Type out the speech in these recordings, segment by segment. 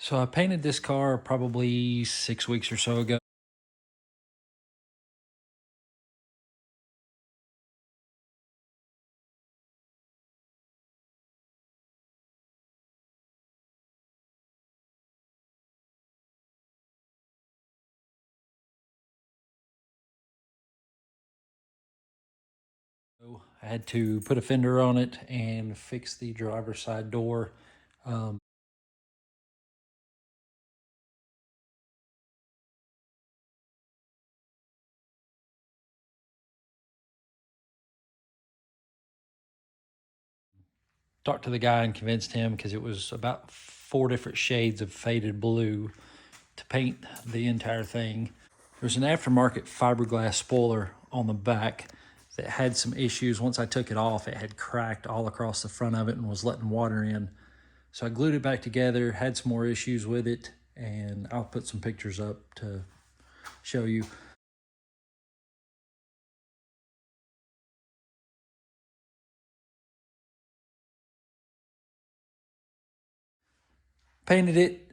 So I painted this car probably 6 weeks or so ago. I had to put a fender on it and fix the driver's side door. Um, Talked to the guy and convinced him, because it was about 4 different shades of faded blue, to paint the entire thing. There's an aftermarket fiberglass spoiler on the back that had some issues. Once I took it off, it had cracked all across the front of it and was letting water in. So I glued it back together, had some more issues with it, and I'll put some pictures up to show you. Painted it,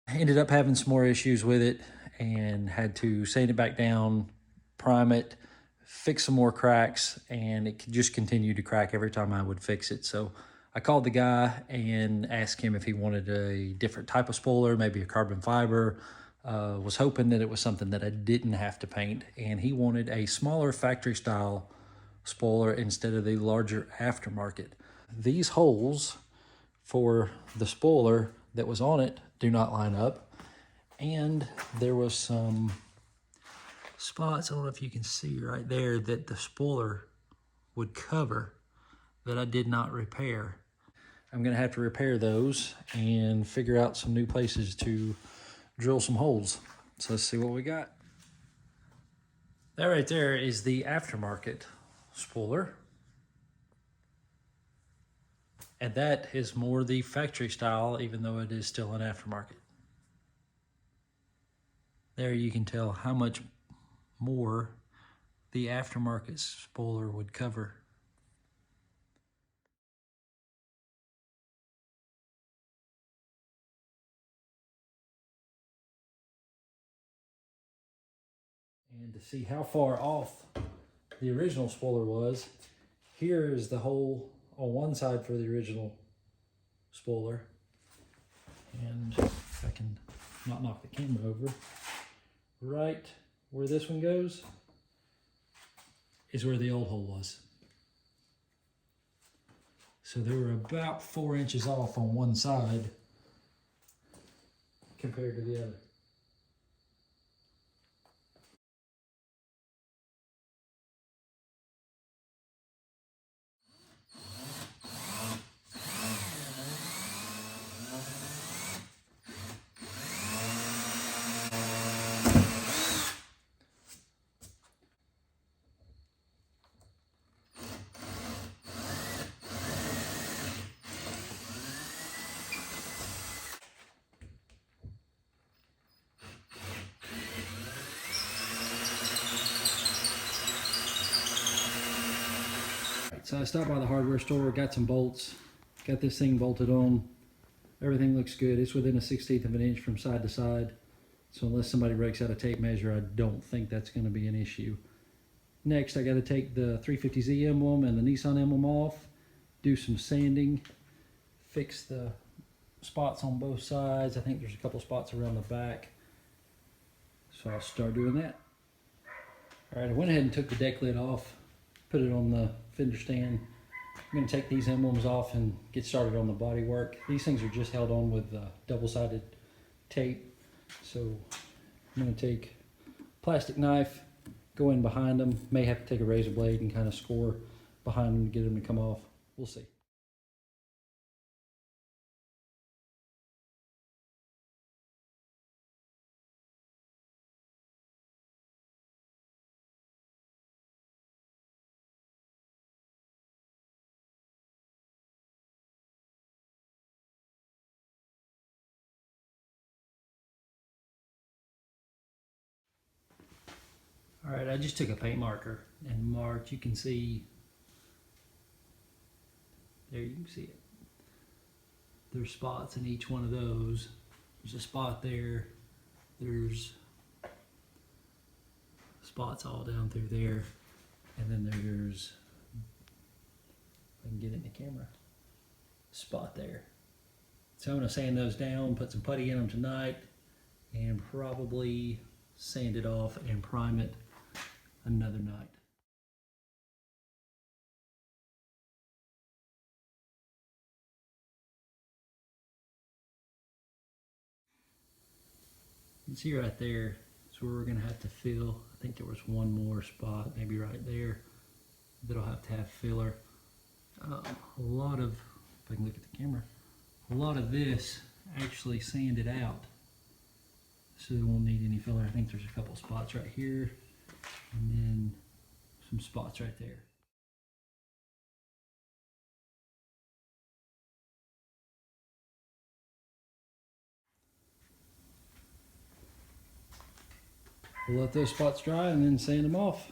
ended up having some more issues with it, and had to sand it back down, prime it, fix some more cracks, and it just continued to crack every time I would fix it. So I called the guy and asked him if he wanted a different type of spoiler, maybe a carbon fiber. Was hoping that it was something that I didn't have to paint, and he wanted a smaller factory style spoiler instead of the larger aftermarket. These holes for the spoiler that was on it do not line up, and there was some spots, I don't know if you can see right there, that the spoiler would cover that I did not repair. I'm gonna have to repair those and figure out some new places to drill some holes. So let's see what we got. That right there is the aftermarket spoiler. And that is more the factory style, even though it is still an aftermarket. There you can tell how much more the aftermarket spoiler would cover. And to see how far off the original spoiler was, here is the hole on one side for the original spoiler. And if I can not knock the camera over, right where this one goes is where the old hole was. So they were about 4 inches off on one side compared to the other. So I stopped by the hardware store, got some bolts, got this thing bolted on. Everything looks good. It's within a 1/16 of an inch from side to side. So unless somebody breaks out a tape measure, I don't think that's going to be an issue. Next, I got to take the 350Z emblem and the Nissan emblem off, do some sanding, fix the spots on both sides. I think there's a couple spots around the back. So I'll start doing that. All right, I went ahead and took the deck lid off, put it on the fender stand. I'm going to take these emblems off and get started on the body work. These things are just held on with double-sided tape. So I'm going to take a plastic knife, go in behind them. May have to take a razor blade and kind of score behind them to get them to come off. We'll see. All right, I just took a paint marker and marked. You can see, there you can see it. there's spots in each one of those. There's a spot there. There's spots all down through there. And then there's, if I can get it in the camera, spot there. So I'm gonna sand those down, put some putty in them tonight, and probably sand it off and prime it another night. You can see right there is where we're gonna have to fill. I think there was one more spot, maybe right there, that'll have to have filler. A lot of, if I can look at the camera, a lot of this actually sanded out, so it won't need any filler. I think there's a couple spots right here, and then some spots right there. We'll let those spots dry and then sand them off.